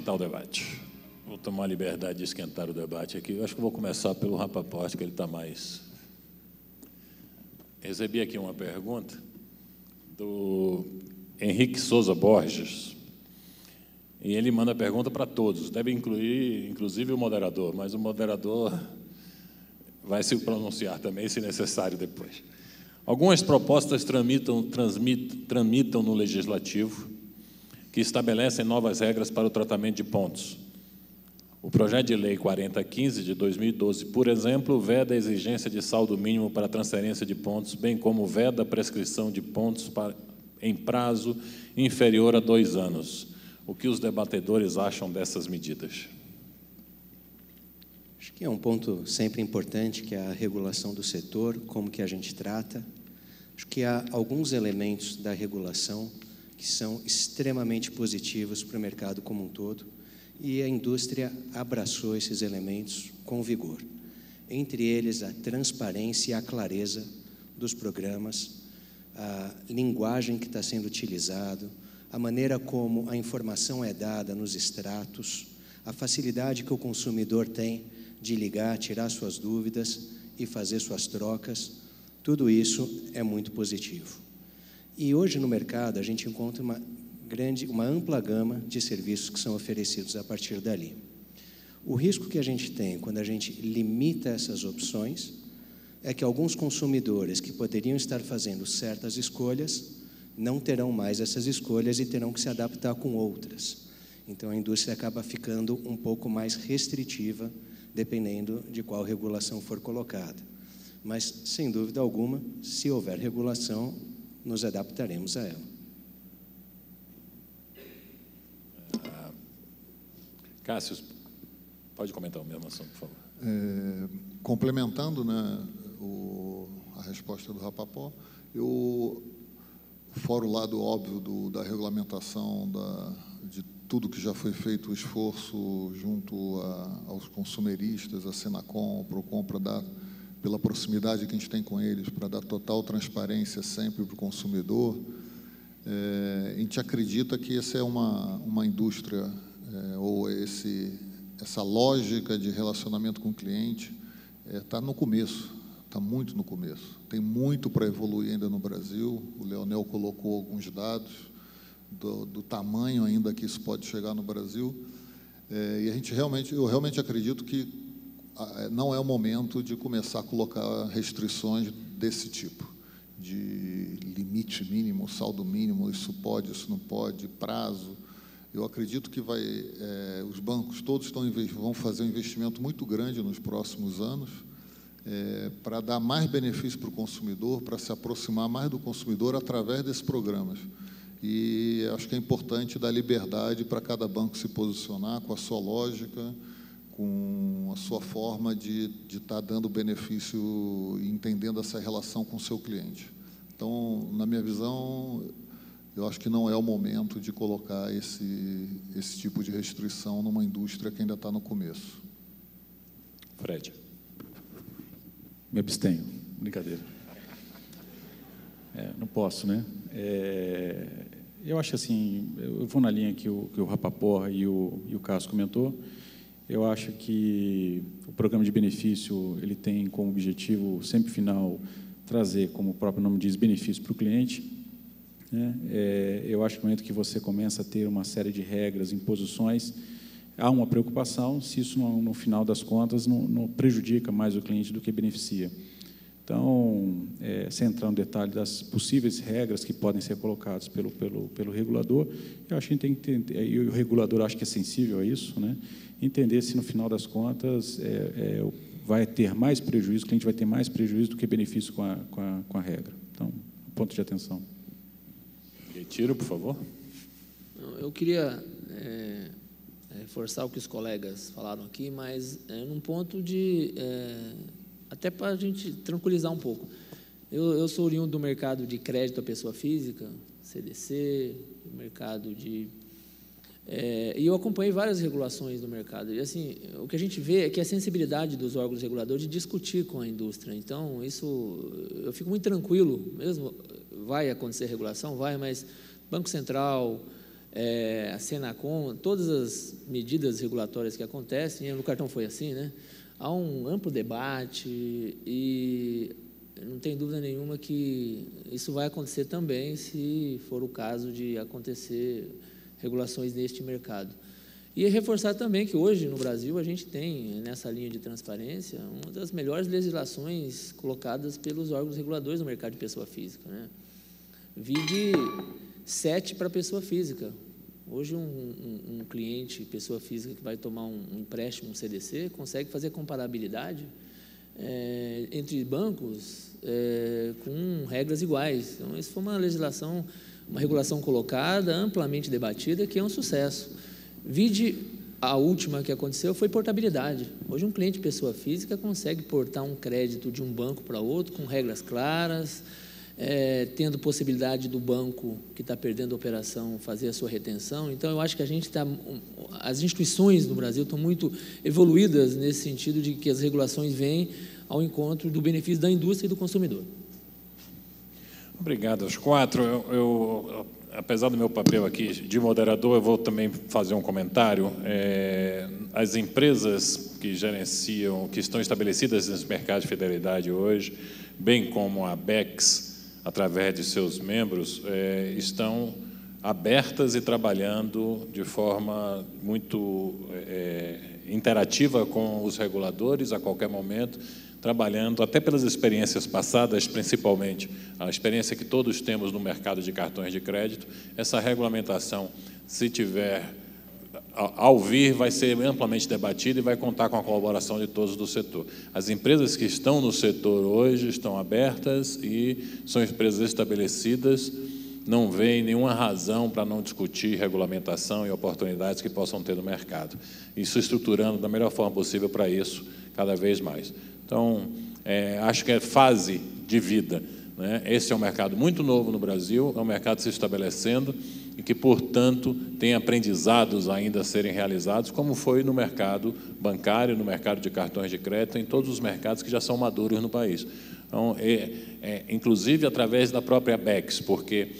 esquentar o debate. Vou tomar a liberdade de esquentar o debate aqui. Eu acho que vou começar pelo Rapaport, que ele está mais... Recebi aqui uma pergunta do Henrique Souza Borges, e ele manda a pergunta para todos, deve incluir, inclusive, o moderador, mas o moderador vai se pronunciar também, se necessário, depois. Algumas propostas tramitam no Legislativo que estabelecem novas regras para o tratamento de pontos. O projeto de lei 4015 de 2012, por exemplo, veda a exigência de saldo mínimo para transferência de pontos, bem como veda a prescrição de pontos em prazo inferior a 2 anos. O que os debatedores acham dessas medidas? Acho que é um ponto sempre importante, que é a regulação do setor, como que a gente trata. Acho que há alguns elementos da regulação que são extremamente positivos para o mercado como um todo, e a indústria abraçou esses elementos com vigor. Entre eles, a transparência e a clareza dos programas, a linguagem que está sendo utilizada, a maneira como a informação é dada nos extratos, a facilidade que o consumidor tem de ligar, tirar suas dúvidas e fazer suas trocas, tudo isso é muito positivo. E hoje no mercado a gente encontra uma ampla gama de serviços que são oferecidos a partir dali. O risco que a gente tem quando a gente limita essas opções é que alguns consumidores que poderiam estar fazendo certas escolhas não terão mais essas escolhas e terão que se adaptar com outras. Então a indústria acaba ficando um pouco mais restritiva, dependendo de qual regulação for colocada. Mas, sem dúvida alguma, se houver regulação, nos adaptaremos a ela. Cássio, pode comentar o mesmo assunto, por favor. Complementando, né, a resposta do Rapaport, fora o lado óbvio da regulamentação, de tudo que já foi feito, o esforço junto aos consumeristas, a Senacom, a Procon, pela proximidade que a gente tem com eles, para dar total transparência sempre para o consumidor, a gente acredita que essa é uma indústria, ou essa lógica de relacionamento com o cliente está no começo, está muito no começo. Tem muito para evoluir ainda no Brasil. O Leonel colocou alguns dados do tamanho ainda que isso pode chegar no Brasil. E eu realmente acredito que não é o momento de começar a colocar restrições desse tipo, de limite mínimo, saldo mínimo, isso pode, isso não pode, prazo. Eu acredito que os bancos todos vão fazer um investimento muito grande nos próximos anos para dar mais benefício para o consumidor, para se aproximar mais do consumidor através desses programas. E acho que é importante dar liberdade para cada banco se posicionar com a sua lógica, com a sua forma de estar dando benefício e entendendo essa relação com o seu cliente. Então, na minha visão, eu acho que não é o momento de colocar esse tipo de restrição numa indústria que ainda está no começo. Fred. Me abstenho. Brincadeira. Não posso, né? Eu acho assim, eu vou na linha que o Rapaport e o Cássio comentou. Eu acho que o programa de benefício ele tem como objetivo sempre final trazer, como o próprio nome diz, benefício para o cliente. Eu acho que no momento que você começa a ter uma série de regras, imposições, há uma preocupação se isso, no final das contas, não prejudica mais o cliente do que beneficia. Então, sem entrar no detalhe das possíveis regras que podem ser colocadas pelo regulador, eu acho que a gente tem que entender, e o regulador acho que é sensível a isso, né? Entender se, no final das contas, vai ter mais prejuízo, o cliente vai ter mais prejuízo do que benefício com a regra. Então, ponto de atenção. Retiro, por favor. Eu queria reforçar o que os colegas falaram aqui, mas num ponto até para a gente tranquilizar um pouco. Eu sou oriundo do mercado de crédito à pessoa física, CDC, do mercado de... e eu acompanhei várias regulações do mercado. E, assim, o que a gente vê é que a sensibilidade dos órgãos reguladores de discutir com a indústria. Então, isso, eu fico muito tranquilo, mesmo vai acontecer regulação, mas Banco Central, a Senacom, todas as medidas regulatórias que acontecem, no cartão foi assim, né? Há um amplo debate e não tem dúvida nenhuma que isso vai acontecer também, se for o caso de acontecer regulações neste mercado. E reforçar também que hoje, no Brasil, a gente tem, nessa linha de transparência, uma das melhores legislações colocadas pelos órgãos reguladores no mercado de pessoa física, né? Vide 7 para pessoa física. Hoje, um cliente, pessoa física, que vai tomar um empréstimo, um CDC, consegue fazer comparabilidade entre bancos com regras iguais. Então, isso foi uma legislação, uma regulação colocada, amplamente debatida, que é um sucesso. Vide, a última que aconteceu foi portabilidade. Hoje, um cliente, pessoa física, consegue portar um crédito de um banco para outro, com regras claras, tendo possibilidade do banco que está perdendo a operação fazer a sua retenção. Então, eu acho que as instituições no Brasil estão muito evoluídas nesse sentido de que as regulações vêm ao encontro do benefício da indústria e do consumidor. Obrigado aos 4. Apesar do meu papel aqui de moderador, eu vou também fazer um comentário. As empresas que gerenciam, que estão estabelecidas nesse mercado de fidelidade hoje, bem como a BEX, através de seus membros, estão abertas e trabalhando de forma muito interativa com os reguladores a qualquer momento, trabalhando até pelas experiências passadas, principalmente a experiência que todos temos no mercado de cartões de crédito. Essa regulamentação, se tiver ao vir, vai ser amplamente debatida e vai contar com a colaboração de todos do setor. As empresas que estão no setor hoje estão abertas e são empresas estabelecidas, não veem nenhuma razão para não discutir regulamentação e oportunidades que possam ter no mercado. Isso estruturando da melhor forma possível para isso, cada vez mais. Então, acho que é fase de vida, né? Esse é um mercado muito novo no Brasil, é um mercado se estabelecendo e que, portanto, tem aprendizados ainda a serem realizados, como foi no mercado bancário, no mercado de cartões de crédito, em todos os mercados que já são maduros no país. Então, inclusive através da própria BEX, porque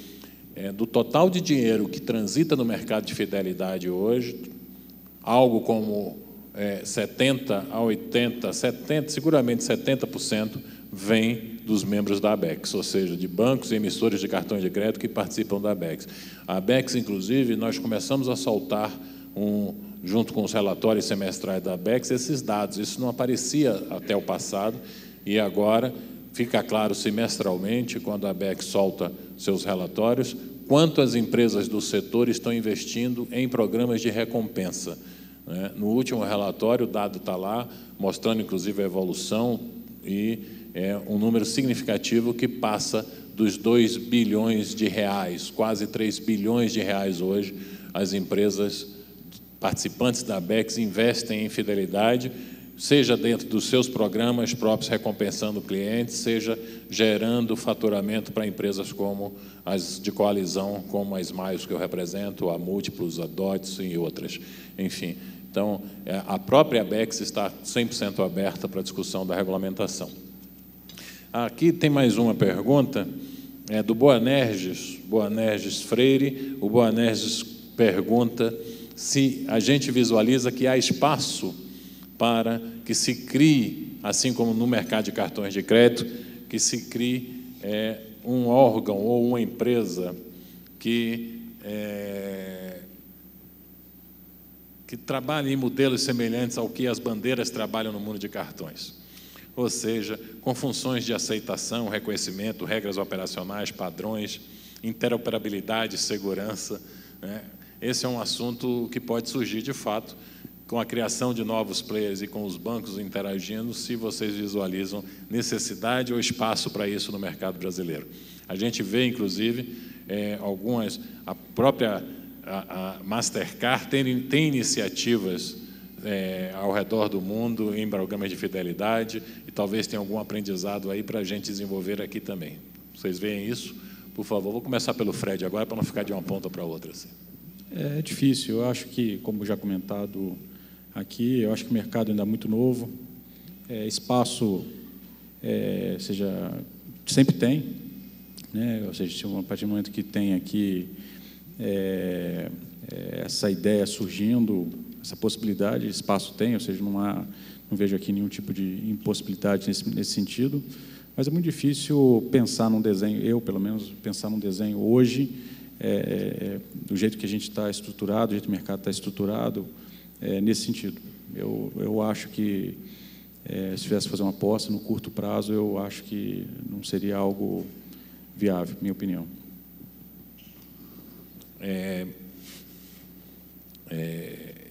do total de dinheiro que transita no mercado de fidelidade hoje, algo como 70% a 80%, seguramente 70% vem dos membros da ABEX, ou seja, de bancos e emissores de cartões de crédito que participam da ABEX. A ABEX, inclusive, nós começamos a soltar, junto com os relatórios semestrais da ABEX, esses dados. Isso não aparecia até o passado e agora fica claro semestralmente, quando a ABEX solta seus relatórios, quanto as empresas do setor estão investindo em programas de recompensa. No último relatório, o dado está lá, mostrando, inclusive, a evolução e um número significativo que passa dos 2 bilhões de reais, quase 3 bilhões de reais hoje. As empresas participantes da ABEX investem em fidelidade, seja dentro dos seus programas próprios, recompensando clientes, seja gerando faturamento para empresas como as de coalizão, como a Smiles, que eu represento, a Múltiplos, a Dots e outras. Enfim, então, a própria ABEX está 100% aberta para a discussão da regulamentação. Aqui tem mais uma pergunta, do Boanerges Freire. O Boanerges pergunta se a gente visualiza que há espaço para que se crie, assim como no mercado de cartões de crédito, que se crie um órgão ou uma empresa que trabalhe em modelos semelhantes ao que as bandeiras trabalham no mundo de cartões. Ou seja, com funções de aceitação, reconhecimento, regras operacionais, padrões, interoperabilidade, segurança, né? Esse é um assunto que pode surgir, de fato, com a criação de novos players e com os bancos interagindo, se vocês visualizam necessidade ou espaço para isso no mercado brasileiro. A gente vê, inclusive, a própria Mastercard tem iniciativas ao redor do mundo em programas de fidelidade e talvez tenha algum aprendizado aí para a gente desenvolver aqui também. Vocês veem isso? Por favor, vou começar pelo Fred agora, para não ficar de uma ponta para outra. Assim. É difícil. Eu acho que, como já comentado aqui, eu acho que o mercado ainda é muito novo. Espaço, sempre tem, né? Ou seja, a partir do momento que tem aqui essa ideia surgindo, essa possibilidade, espaço tem, ou seja, não vejo aqui nenhum tipo de impossibilidade nesse sentido, mas é muito difícil pensar num desenho, eu, pelo menos, pensar num desenho hoje, do jeito que a gente está estruturado, do jeito que o mercado está estruturado, nesse sentido. Eu acho que, se tivesse que fazer uma aposta no curto prazo, eu acho que não seria algo viável, minha opinião.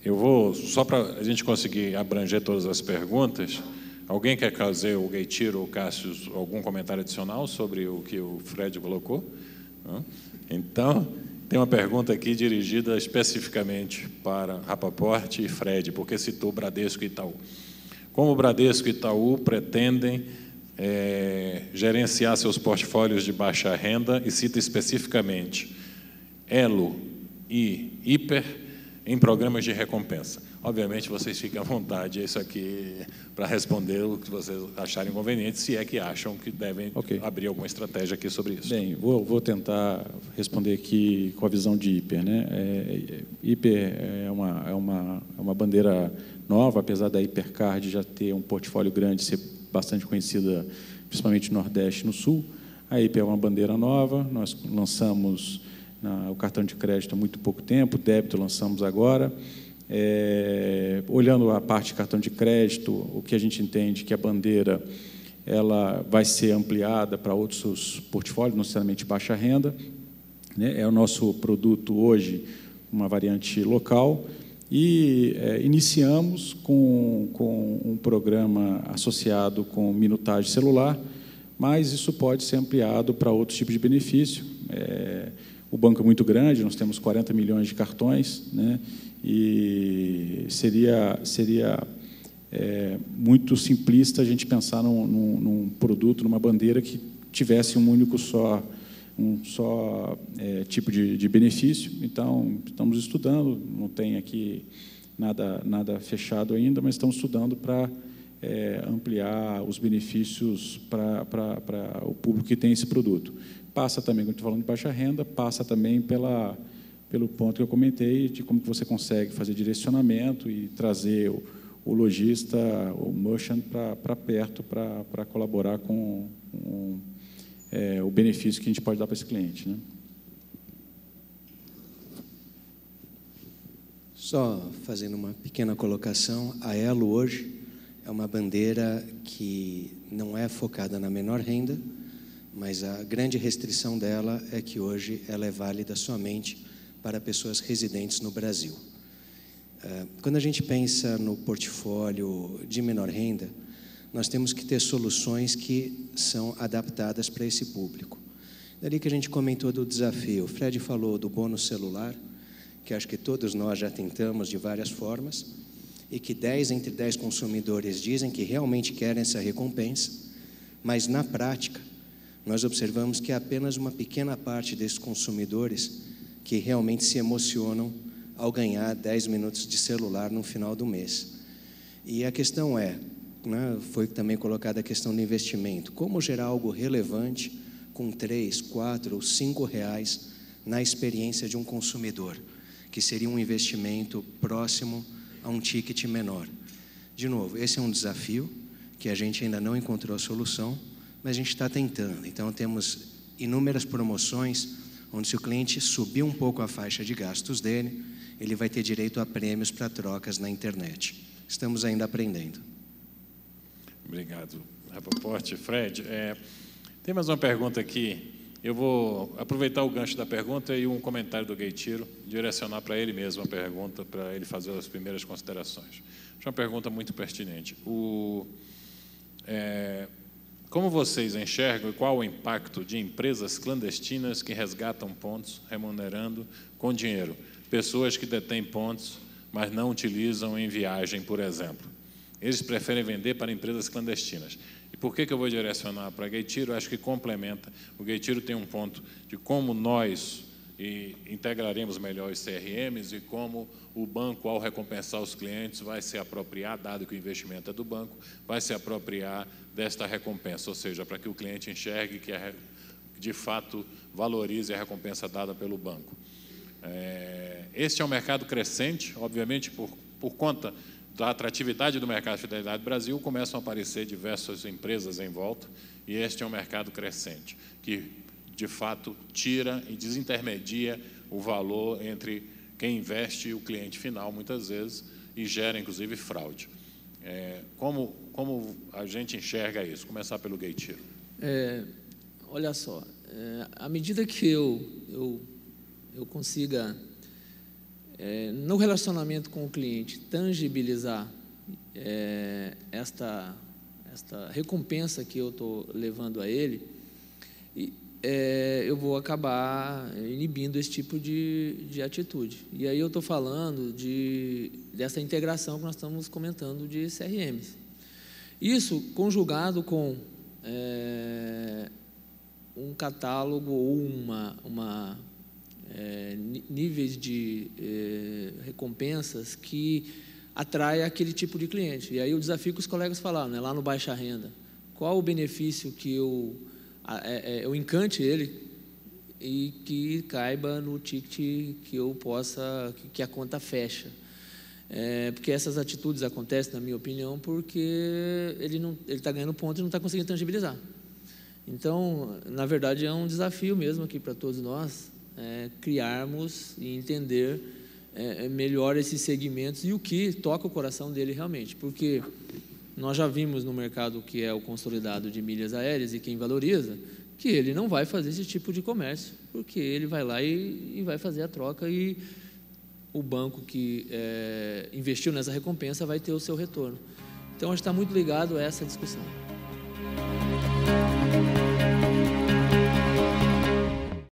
Eu vou, só para a gente conseguir abranger todas as perguntas, alguém quer fazer, o Gueitiro ou o Cássio, algum comentário adicional sobre o que o Fred colocou? Não? Então, tem uma pergunta aqui dirigida especificamente para Rapaport e Fred, porque citou Bradesco e Itaú. Como o Bradesco e Itaú pretendem gerenciar seus portfólios de baixa renda, e cita especificamente Elo e Hiper em programas de recompensa. Obviamente, vocês fiquem à vontade, isso aqui, para responder o que vocês acharem conveniente, se é que acham que devem abrir alguma estratégia aqui sobre isso. Bem, vou tentar responder aqui com a visão de Hiper, né? Hiper é uma bandeira nova, apesar da Hipercard já ter um portfólio grande, ser bastante conhecida, principalmente no Nordeste e no Sul. A Hiper é uma bandeira nova, nós lançamos o cartão de crédito há muito pouco tempo, o débito lançamos agora. Olhando a parte de cartão de crédito, o que a gente entende que a bandeira ela vai ser ampliada para outros portfólios, não necessariamente baixa renda, né? É o nosso produto hoje, uma variante local, e iniciamos com um programa associado com minutagem celular, mas isso pode ser ampliado para outros tipos de benefício. O banco é muito grande, nós temos 40 milhões de cartões, né? E seria muito simplista a gente pensar num produto, numa bandeira que tivesse um só tipo de benefício. Então, estamos estudando, não tem aqui nada fechado ainda, mas estamos estudando para ampliar os benefícios para o público que tem esse produto. Passa também, quando estou falando de baixa renda, passa também pelo ponto que eu comentei, de como que você consegue fazer direcionamento e trazer o lojista, o merchant, para perto, para colaborar com o benefício que a gente pode dar para esse cliente, né? Só fazendo uma pequena colocação, a Elo hoje é uma bandeira que não é focada na menor renda, mas a grande restrição dela é que hoje ela é válida somente para pessoas residentes no Brasil. Quando a gente pensa no portfólio de menor renda, nós temos que ter soluções que são adaptadas para esse público. Dali que a gente comentou do desafio. O Fred falou do bônus celular, que acho que todos nós já tentamos de várias formas, e que 10 entre 10 consumidores dizem que realmente querem essa recompensa, mas na prática, nós observamos que é apenas uma pequena parte desses consumidores que realmente se emocionam ao ganhar 10 minutos de celular no final do mês. E a questão foi também colocada a questão do investimento. Como gerar algo relevante com 3, 4 ou 5 reais na experiência de um consumidor, que seria um investimento próximo a um ticket menor. De novo, esse é um desafio que a gente ainda não encontrou a solução, mas a gente está tentando. Então, temos inúmeras promoções, onde se o cliente subir um pouco a faixa de gastos dele, ele vai ter direito a prêmios para trocas na internet. Estamos ainda aprendendo. Obrigado, Rapaport. Fred, tem mais uma pergunta aqui. Eu vou aproveitar o gancho da pergunta e um comentário do Gueitiro, direcionar para ele mesmo a pergunta, para ele fazer as primeiras considerações. Acho uma pergunta muito pertinente. Como vocês enxergam e qual o impacto de empresas clandestinas que resgatam pontos remunerando com dinheiro? Pessoas que detêm pontos, mas não utilizam em viagem, por exemplo. Eles preferem vender para empresas clandestinas. E por que eu vou direcionar para Gueitiro? Acho que complementa. O Gueitiro tem um ponto de como nós integraremos melhor os CRMs e como o banco, ao recompensar os clientes, vai se apropriar, dado que o investimento é do banco, vai se apropriar desta recompensa, ou seja, para que o cliente enxergue que de fato valorize a recompensa dada pelo banco. Este é um mercado crescente, obviamente, por conta da atratividade do mercado de fidelidade do Brasil, começam a aparecer diversas empresas em volta, e este é um mercado crescente, que, de fato, tira e desintermedia o valor entre quem investe e o cliente final, muitas vezes, e gera, inclusive, fraude. Como a gente enxerga isso? Começar pelo Gueitiro. Olha só, à medida que eu consiga, no relacionamento com o cliente, tangibilizar esta recompensa que eu estou levando a ele, eu vou acabar inibindo esse tipo de atitude. E aí eu estou falando dessa integração que nós estamos comentando de CRMs. Isso conjugado com um catálogo ou níveis de recompensas que atrai aquele tipo de cliente. E aí o desafio que os colegas falaram, né, lá no baixa renda, qual o benefício que eu encante ele e que caiba no ticket que eu possa, que a conta fecha. Porque essas atitudes acontecem, na minha opinião, porque ele está ganhando ponto e não está conseguindo tangibilizar. Então, na verdade, é um desafio mesmo aqui para todos nós, criarmos e entender melhor esses segmentos e o que toca o coração dele realmente, porque nós já vimos no mercado que é o consolidado de milhas aéreas e quem valoriza, que ele não vai fazer esse tipo de comércio, porque ele vai lá e vai fazer a troca e o banco que investiu nessa recompensa vai ter o seu retorno. Então, a gente está muito ligado a essa discussão.